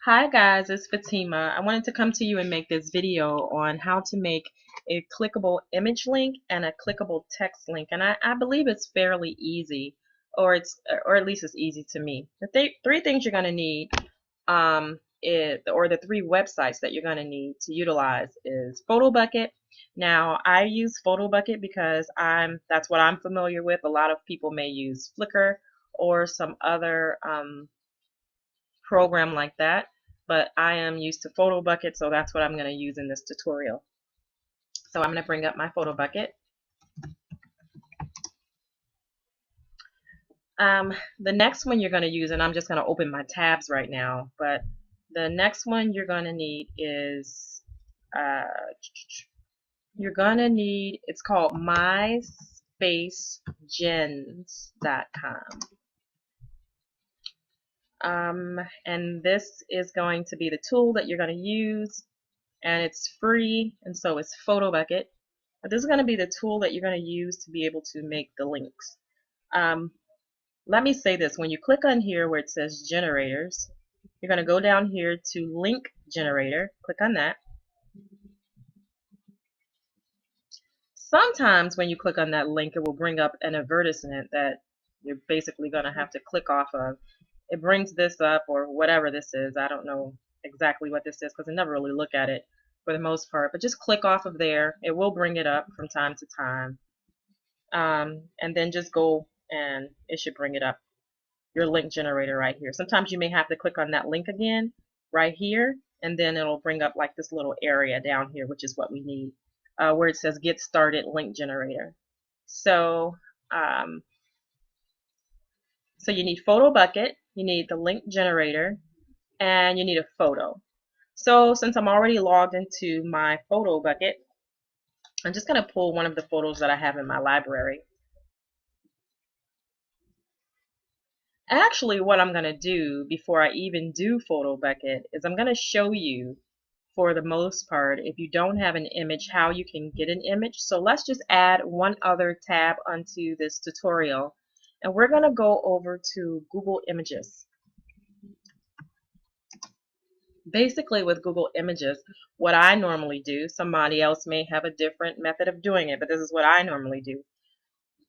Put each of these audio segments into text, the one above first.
Hi guys, it's Fatima. I wanted to come to you and make this video on how to make a clickable image link and a clickable text link. And I believe it's fairly easy, or at least it's easy to me. Three things you're going to need, or the three websites that you're going to need to utilize is PhotoBucket. Now I use PhotoBucket because that's what I'm familiar with. A lot of people may use Flickr or some other program like that, but I am used to PhotoBucket, so that's what I'm going to use in this tutorial. So I'm going to bring up my PhotoBucket. The next one you're going to use, and I'm just going to open my tabs right now, but the next one you're going to need is, it's called myspacegens.com. And this is going to be the tool that you're going to use, and it's free, and so is PhotoBucket. But this is going to be the tool that you're going to use to be able to make the links. Let me say this: when you click on here where it says generators, you're going to go down here to link generator, click on that. Sometimes when you click on that link, it will bring up an advertisement that you're basically going to have to click off of. It brings this up, or whatever this is. I don't know exactly what this is because I never really look at it for the most part, but just click off of there. It will bring it up from time to time, and then just go and it should bring it up, your link generator right here. Sometimes you may have to click on that link again right here, and then it'll bring up like this little area down here, which is what we need, where it says get started link generator. So so you need PhotoBucket, you need the link generator, and you need a photo. So since I'm already logged into my PhotoBucket, I'm just going to pull one of the photos that I have in my library. Actually, what I'm going to do before I even do PhotoBucket is I'm going to show you, for the most part, if you don't have an image, how you can get an image. So let's just add one other tab onto this tutorial, and we're going to go over to Google Images. Basically, with Google Images, what I normally do, somebody else may have a different method of doing it, but this is what I normally do.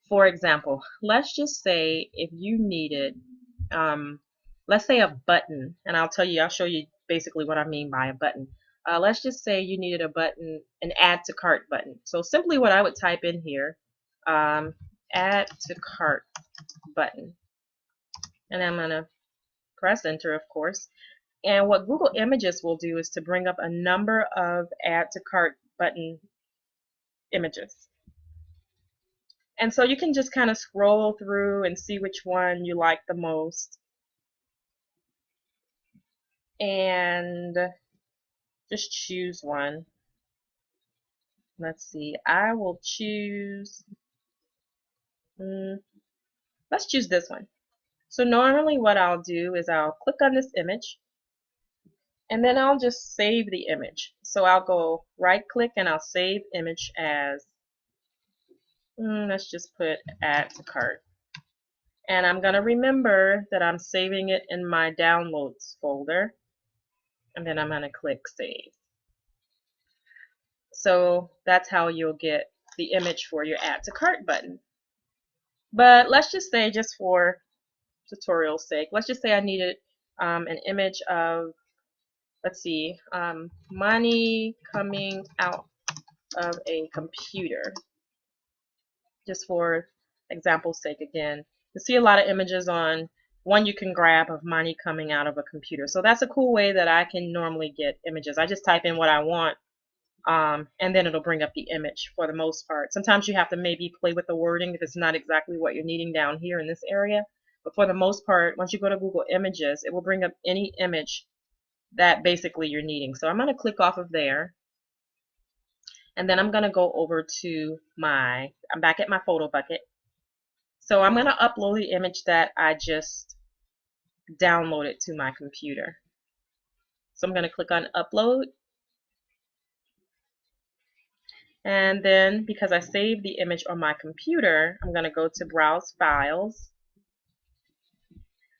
For example, let's just say if you needed, let's say a button, and I'll show you basically what I mean by a button. Let's just say you needed a button, an add to cart button. So simply what I would type in here, add to cart button, and I'm going to press enter, of course. And what Google Images will do is to bring up a number of add to cart button images. And so you can just kind of scroll through and see which one you like the most. And just choose one. Let's see, I will choose, let's choose this one. So normally what I'll do is I'll click on this image, and then I'll just save the image. So I'll go right click and I'll save image as, let's just put add to cart. And I'm going to remember that I'm saving it in my downloads folder, and then I'm going to click save. So that's how you'll get the image for your add to cart button. But let's just say, just for tutorial's sake, let's just say I needed an image of, let's see, money coming out of a computer. Just for example's sake again. You see a lot of images on one you can grab of money coming out of a computer. So that's a cool way that I can normally get images. I just type in what I want, and then it'll bring up the image for the most part. Sometimes you have to maybe play with the wording if it's not exactly what you're needing down here in this area. But for the most part, once you go to Google Images, it will bring up any image that basically you're needing. So I'm going to click off of there. And then I'm going to go over to I'm back at my PhotoBucket. So I'm going to upload the image that I just downloaded to my computer. So I'm going to click on upload. And then because I saved the image on my computer, I'm going to go to browse files.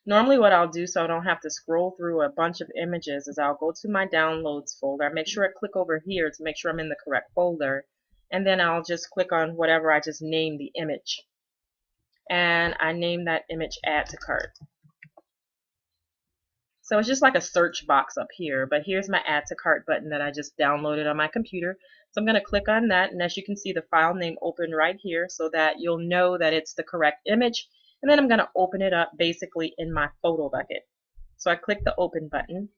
Normally what I'll do so I don't have to scroll through a bunch of images is I'll go to my downloads folder. I make sure I click over here to make sure I'm in the correct folder. And then I'll just click on whatever I just named the image. And I name that image add to cart. So it's just like a search box up here, but here's my add to cart button that I just downloaded on my computer. So I'm going to click on that, and as you can see, the file name opened right here so that you'll know that it's the correct image. And then I'm going to open it up basically in my photo bucket. So I click the open button,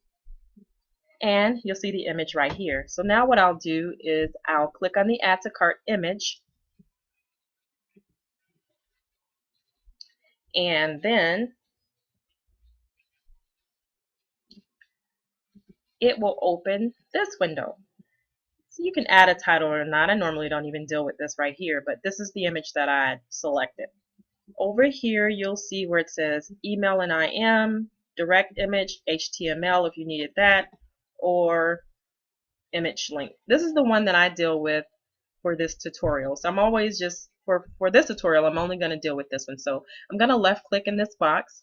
and you'll see the image right here. So now what I'll do is I'll click on the add to cart image, and then it will open this window. So you can add a title or not. I normally don't even deal with this right here, but this is the image that I selected. Over here you'll see where it says email and IM, direct image, HTML if you needed that, or image link. This is the one that I deal with for this tutorial. So I'm always just, for this tutorial, I'm only going to deal with this one. So I'm going to left click in this box,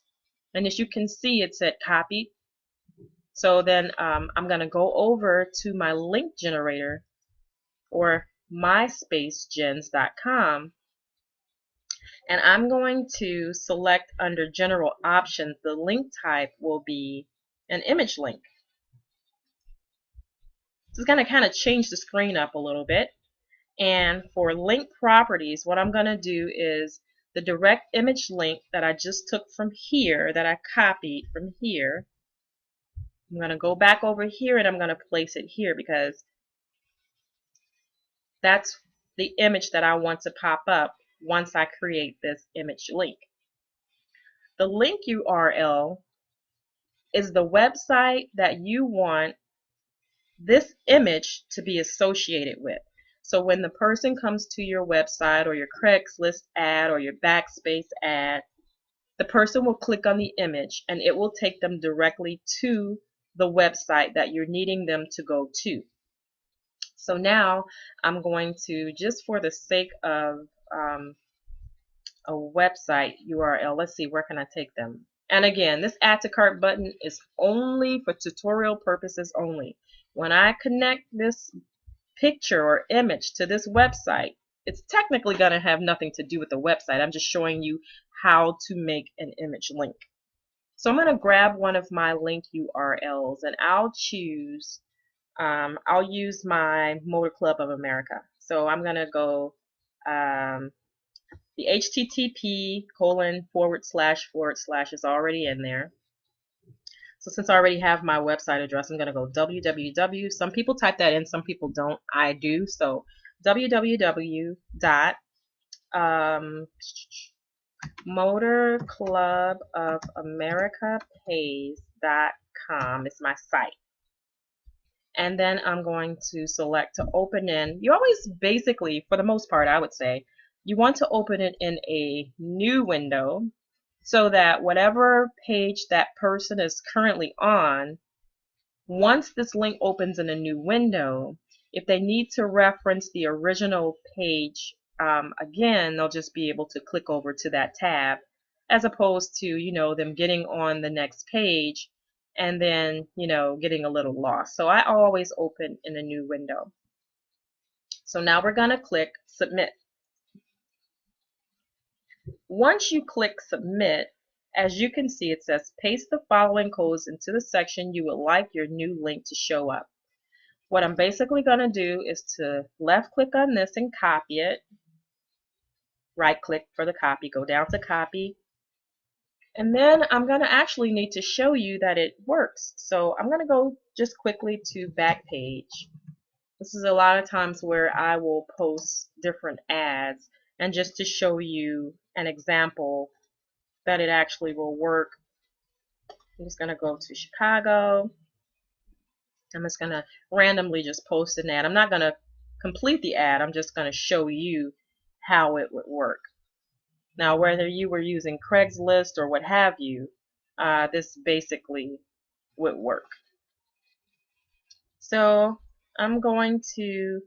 and as you can see it said copy. So then I'm going to go over to my link generator, or myspacegens.com, and I'm going to select under general options, the link type will be an image link. So it's going to kind of change the screen up a little bit. And for link properties, what I'm going to do is the direct image link that I just took from here, that I copied from here, I'm going to go back over here and I'm going to place it here because that's the image that I want to pop up once I create this image link. The link URL is the website that you want this image to be associated with. So when the person comes to your website or your Craigslist ad or your Backspace ad, the person will click on the image and it will take them directly to the website that you're needing them to go to. So now I'm going to, just for the sake of a website URL, let's see, where can I take them? And again, this add to cart button is only for tutorial purposes only. When I connect this picture or image to this website, it's technically going to have nothing to do with the website. I'm just showing you how to make an image link. So I'm going to grab one of my link URLs and I'll choose, I'll use my Motor Club of America. So I'm going to go the http:// is already in there. So since I already have my website address, I'm going to go www. Some people type that in, some people don't. I do. So motorclubofamericapays.com is my site. And then I'm going to select to open in. You always, basically, for the most part, I would say, you want to open it in a new window so that whatever page that person is currently on, once this link opens in a new window, if they need to reference the original page again, they'll just be able to click over to that tab, as opposed to, you know, them getting on the next page and then, you know, getting a little lost. So I always open in a new window. So now we're going to click submit. Once you click submit, as you can see, it says paste the following codes into the section you would like your new link to show up. What I'm basically going to do is to left click on this and copy it. Right click for the copy, go down to copy. And then I'm going to actually need to show you that it works. So I'm going to go just quickly to back page. This is a lot of times where I will post different ads, and just to show you an example that it actually will work, I'm just going to go to Chicago. I'm just going to randomly just post an ad. I'm not going to complete the ad. I'm just going to show you how it would work. Now, whether you were using Craigslist or what have you, this basically would work. So I'm going to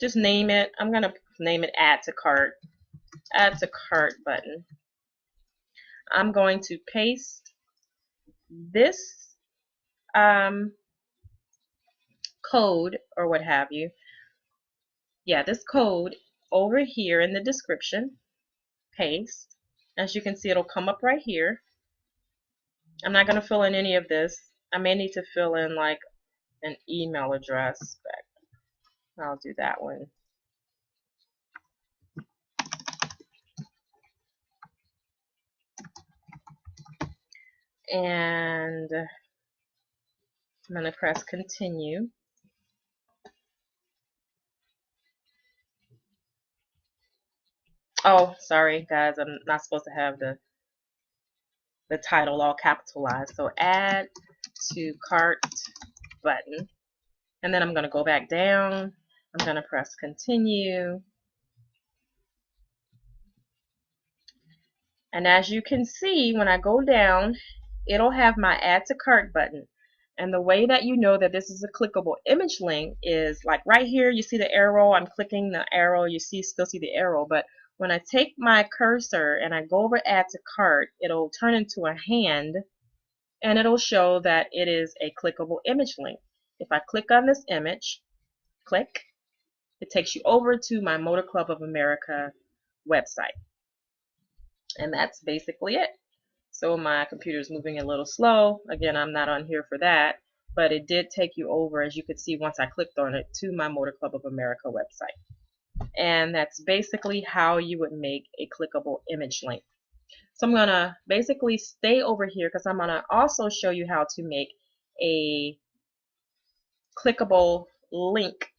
just name it. I'm going to name it add to cart button. I'm going to paste this code or what have you. Yeah, this code over here in the description. Paste. As you can see, it'll come up right here. I'm not going to fill in any of this. I may need to fill in like an email address, but I'll do that one. And I'm going to press continue. Oh, sorry guys, I'm not supposed to have the title all capitalized. So add to cart button. And then I'm going to go back down. I'm going to press continue. And as you can see, when I go down, it'll have my add to cart button. And the way that you know that this is a clickable image link is like right here, you see the arrow. I'm clicking the arrow. You still see the arrow. But when I take my cursor and I go over add to cart, it'll turn into a hand and it'll show that it is a clickable image link. If I click on this image, click, it takes you over to my Motor Club of America website. And that's basically it. So my computer is moving a little slow. Again, I'm not on here for that, but it did take you over, as you could see once I clicked on it, to my Motor Club of America website. And that's basically how you would make a clickable image link. So I'm going to basically stay over here because I'm going to also show you how to make a clickable link.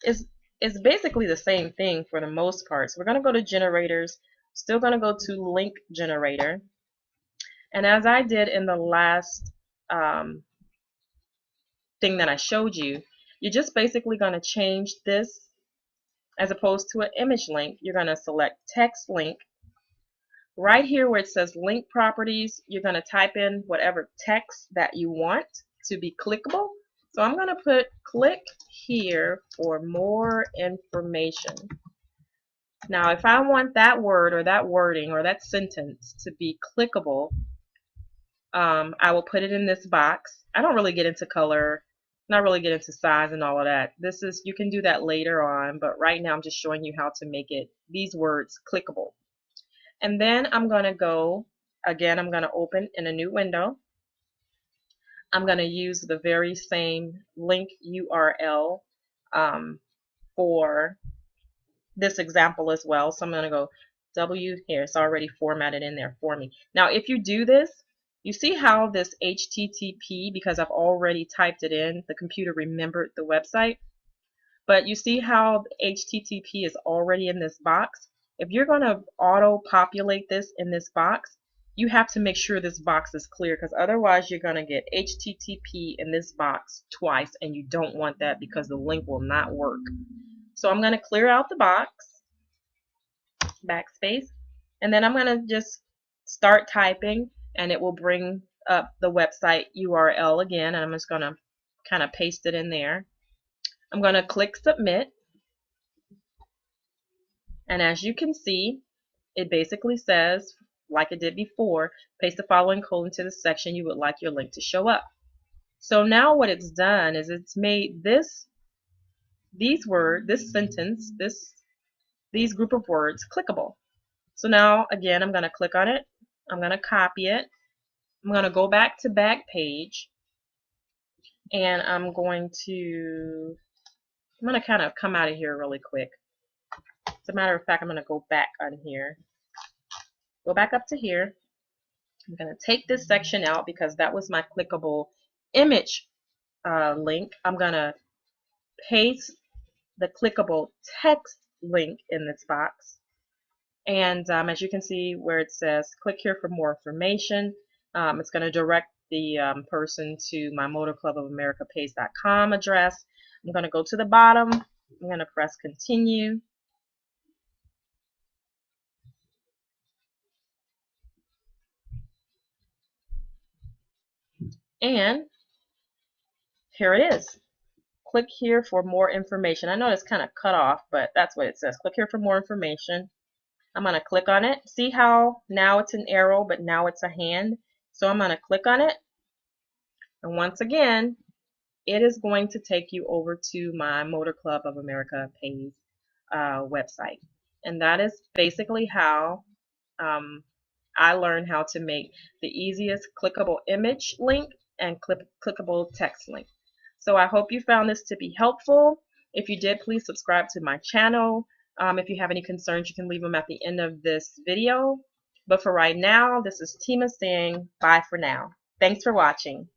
It's basically the same thing for the most part. So we're going to go to generators, still going to go to link generator. And as I did in the last thing that I showed you, you're just basically going to change this. As opposed to an image link, you're going to select text link. Right here where it says link properties, you're going to type in whatever text that you want to be clickable. So I'm going to put click here for more information. Now if I want that word or that wording or that sentence to be clickable, I will put it in this box. I don't really get into color, not really get into size and all of that. You can do that later on, but right now I'm just showing you how to make these words clickable. And then I'm going to go, again, I'm going to open in a new window. I'm going to use the very same link URL for this example as well. So I'm going to go W here. It's already formatted in there for me. Now, if you do this, you see how this HTTP, because I've already typed it in, the computer remembered the website. But you see how HTTP is already in this box? If you're going to auto-populate this in this box, you have to make sure this box is clear, because otherwise you're going to get HTTP in this box twice, and you don't want that because the link will not work. So I'm going to clear out the box, backspace, and then I'm going to just start typing, and it will bring up the website URL again, and I'm just going to kind of paste it in there. I'm going to click submit, and as you can see, it basically says, like it did before, paste the following code into the section you would like your link to show up. So now what it's done is it's made this sentence, these group of words clickable. So now again, I'm going to click on it. I'm going to copy it. I'm going to go back to back page, and I'm going to kind of come out of here really quick. As a matter of fact, I'm going to go back on here. Go back up to here. I'm going to take this section out because that was my clickable image link. I'm going to paste the clickable text link in this box. And as you can see where it says click here for more information, it's going to direct the person to my Motor Club of America page.com address. I'm going to go to the bottom. I'm going to press continue. And here it is. Click here for more information. I know it's kind of cut off, but that's what it says. Click here for more information. I'm going to click on it. See how now it's an arrow, but now it's a hand? So I'm going to click on it. And once again, it is going to take you over to my Motor Club of America page website. And that is basically how I learned how to make the easiest clickable image link and clickable text link. So I hope you found this to be helpful. If you did, please subscribe to my channel. If you have any concerns, you can leave them at the end of this video. But for right now, this is Tima saying bye for now. Thanks for watching.